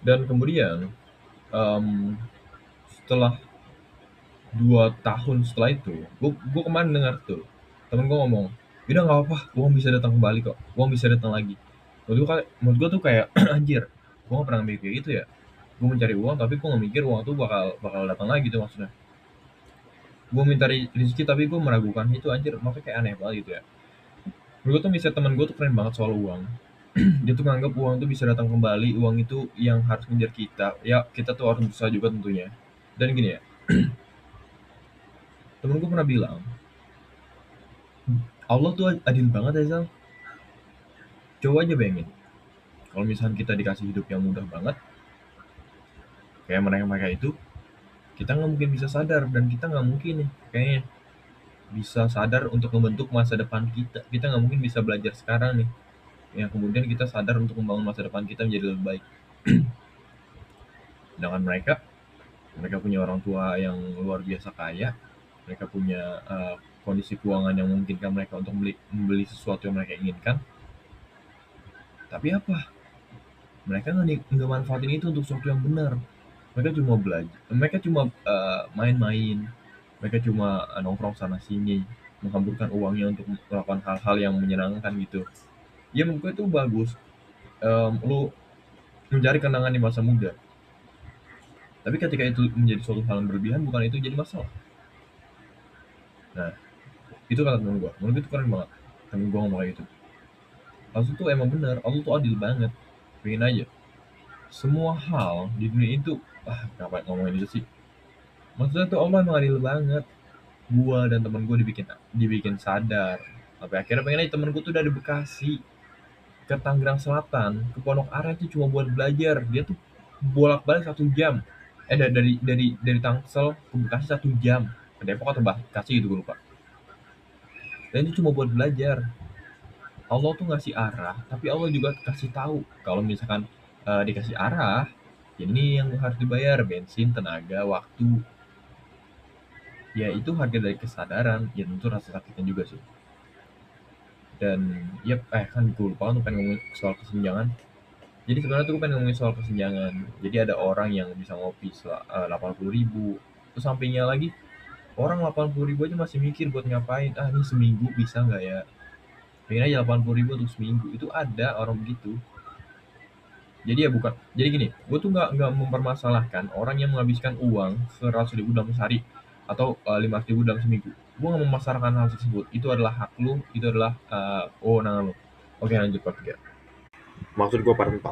Dan kemudian setelah 2 tahun setelah itu, gue kemarin dengar tuh temen gue ngomong, udah nggak apa, uang bisa datang kembali kok, uang bisa datang lagi. Menurut gue tuh kayak anjir, gue nggak pernah mikir kayak gitu ya. Gue mencari uang tapi gue nggak mikir uang tuh bakal bakal datang lagi tuh maksudnya. Gue minta rezeki tapi gue meragukan itu, anjir, makanya kayak aneh banget gitu ya. Menurut gue tuh misalnya temen gue tuh keren banget soal uang. Dia tuh nganggap uang tuh bisa datang kembali, uang itu yang harus ngejar kita, ya kita tuh harus berusaha juga tentunya. Dan gini ya, temen gue pernah bilang, Allah tuh adil banget ya Zal. Coba aja bayangin, kalau misalnya kita dikasih hidup yang mudah banget, kayak mereka-mereka itu, kita nggak mungkin bisa sadar, dan kita nggak mungkin nih, kayaknya bisa sadar untuk membentuk masa depan kita. Kita nggak mungkin bisa belajar sekarang nih, yang kemudian kita sadar untuk membangun masa depan kita menjadi lebih baik. Sedangkan mereka punya orang tua yang luar biasa kaya, mereka punya kondisi keuangan yang memungkinkan mereka untuk membeli sesuatu yang mereka inginkan. Tapi apa? Mereka nggak manfaatin itu untuk sesuatu yang benar. Mereka cuma belajar, mereka cuma main-main, mereka cuma nongkrong sana sini, menghamburkan uangnya untuk melakukan hal-hal yang menyenangkan gitu. Ya menurut gue itu bagus. Lu mencari kenangan di masa muda, tapi ketika itu menjadi suatu hal yang berlebihan, bukan itu jadi masalah. Nah, itu kata temen gue, menurut gue itu keren banget. Temen gue ngomong kayak gitu, Allah tuh emang bener, Allah tuh adil banget. Pengen aja semua hal di dunia itu, ngapain ngomongin itu sih, maksudnya tuh Allah emang adil banget. Gua dan temen gue dibikin dibikin sadar, sampai akhirnya pengen aja. Temen gue tuh dari Bekasi ke Tangerang Selatan ke Pondok Aren tuh cuma buat belajar. Dia tuh bolak-balik 1 jam, dari Tangsel ke Bekasi 1 jam, ke Depok atau Bekasi gitu gue lupa. Dan itu cuma buat belajar. Allah tuh ngasih arah, tapi Allah juga kasih tahu kalau misalkan dikasih arah, ya ini yang harus dibayar: bensin, tenaga, waktu. Ya itu harga dari kesadaran, ya tentu rasa sakitnya juga sih. Dan ya kan gue lupa tuh pengen ngomongin soal kesenjangan. Jadi sebenarnya tuh gue pengen ngomongin soal kesenjangan. Jadi ada orang yang bisa ngopi 80.000, terus sampingnya lagi orang 80.000 aja masih mikir buat ngapain. Ini seminggu bisa nggak ya? Pengen aja 80.000 untuk seminggu. Itu ada orang begitu. Jadi ya bukan. Jadi gini, gue tuh nggak mempermasalahkan orang yang menghabiskan uang 100.000 dalam sehari atau 500.000 dalam seminggu. Gue nggak memasarkan hal tersebut. Itu adalah hak lu, itu adalah wewenang lu. Oke, lanjut part 3. Maksud gue part 4.